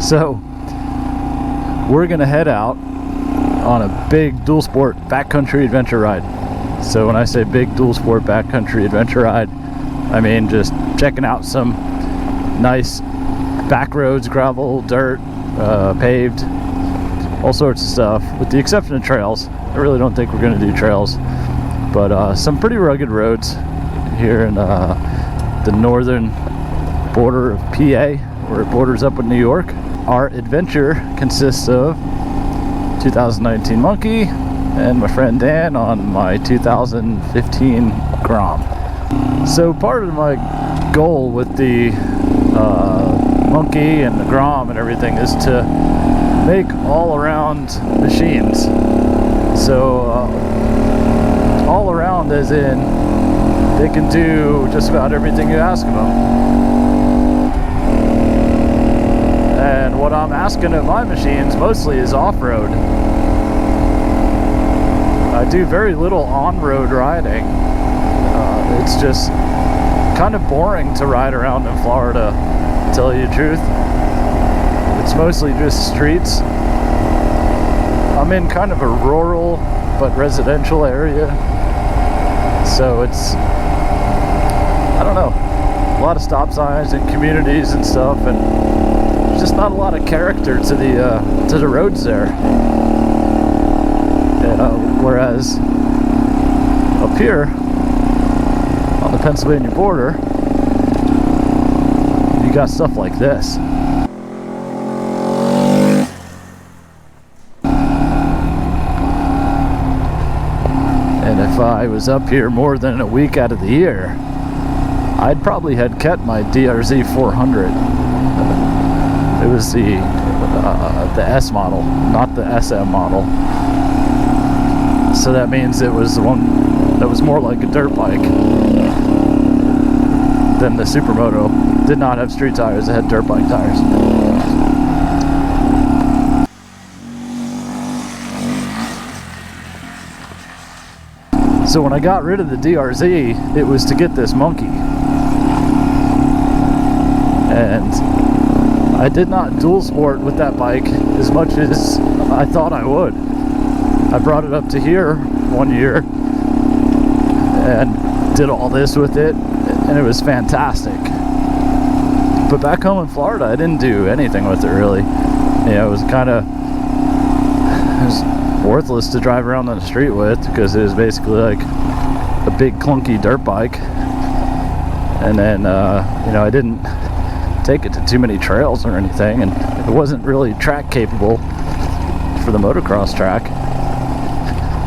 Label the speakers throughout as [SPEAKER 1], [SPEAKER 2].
[SPEAKER 1] So we're gonna head out on a big dual sport backcountry adventure ride. So when I say big dual sport backcountry adventure ride, I mean just checking out some nice back roads, gravel, dirt, paved, all sorts of stuff, with the exception of trails. I really don't think we're gonna do trails, but some pretty rugged roads here in the northern border of PA, where it borders up with New York. Our adventure consists of 2019 Monkey and my friend Dan on my 2015 Grom. So part of my goal with the Monkey and the Grom and everything is to make all-around machines. So all around as in they can do just about everything you ask of them. And what I'm asking of my machines mostly is off-road. I do very little on-road riding. It's just kind of boring to ride around in Florida, to tell you the truth. It's mostly just streets. I'm in kind of a rural but residential area, so it's, I don't know, a lot of stop signs and communities and stuff, and there's just not a lot of character to the roads there. Whereas up here on the Pennsylvania border, you got stuff like this. And if I was up here more than a week out of the year, I'd probably had kept my DRZ 400. It was the S model, not the SM model. So that means it was the one that was more like a dirt bike than the Supermoto. Did not have street tires, it had dirt bike tires. So when I got rid of the DRZ, it was to get this Monkey. And I did not dual sport with that bike as much as I thought I would. I brought it up to here one year and did all this with it, and it was fantastic. But back home in Florida, I didn't do anything with it really. You know, it was worthless to drive around on the street with, because it was basically like a big clunky dirt bike. And then you know, I didn't take it to too many trails or anything, and it wasn't really track capable for the motocross track.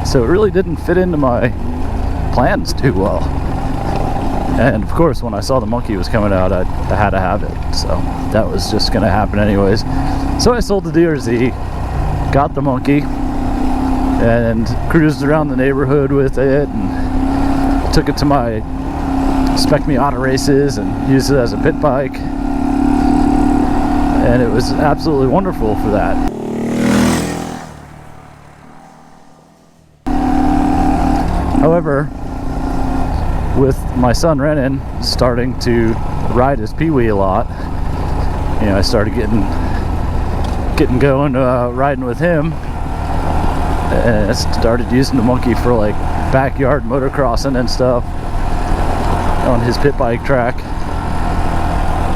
[SPEAKER 1] So it really didn't fit into my plans too well. And of course, when I saw the Monkey was coming out, I had to have it. So that was just going to happen anyways. So I sold the DRZ, got the Monkey, and cruised around the neighborhood with it, and took it to my Spec Miata races and used it as a pit bike. And it was absolutely wonderful for that. However, with my son Renan starting to ride his Pee-wee a lot, you know, I started getting going riding with him, and I started using the Monkey for like backyard motocrossing and stuff on his pit bike track,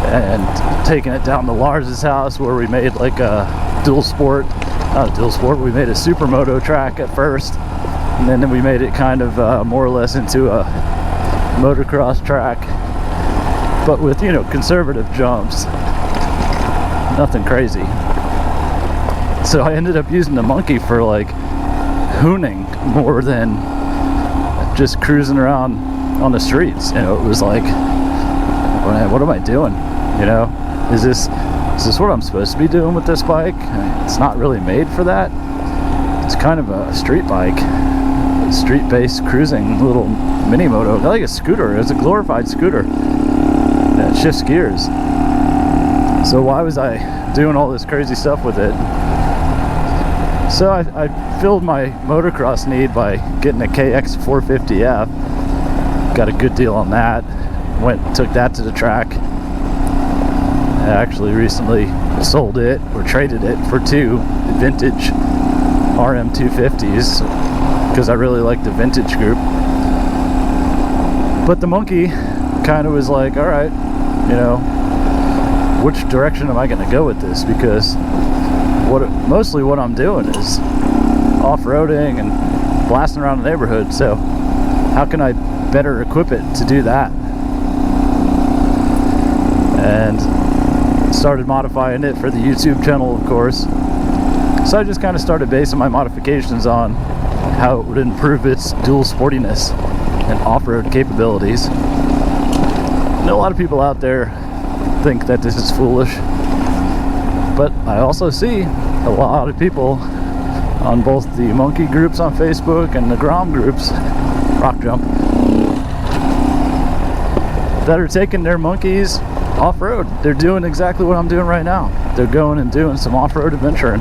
[SPEAKER 1] and taking it down to Lars's house where we made like a dual sport, not a dual sport, we made a Supermoto track at first. And then we made it kind of more or less into a motocross track, but with, you know, conservative jumps, nothing crazy. So I ended up using the Monkey for like hooning more than just cruising around on the streets. You know, it was like, what am I doing? You know, is this what I'm supposed to be doing with this bike? I mean, it's not really made for that. It's kind of a street bike. Street-based cruising little mini moto, like a scooter. It's a glorified scooter that shifts gears. So why was I doing all this crazy stuff with it? So I filled my motocross need by getting a KX 450F. Got a good deal on that. Took that to the track. I actually recently sold it or traded it for 2 vintage RM250s because I really like the vintage group. But the monkey kind of was like, all right, you know, which direction am I going to go with this? Because mostly what I'm doing is off-roading and blasting around the neighborhood, so how can I better equip it to do that? And started modifying it for the YouTube channel, of course. So I just kind of started basing my modifications on how it would improve its dual sportiness and off-road capabilities. I know a lot of people out there think that this is foolish, but I also see a lot of people on both the monkey groups on Facebook and the Grom groups, Rock Jump, that are taking their monkeys off-road. They're doing exactly what I'm doing right now. They're going and doing some off-road adventuring.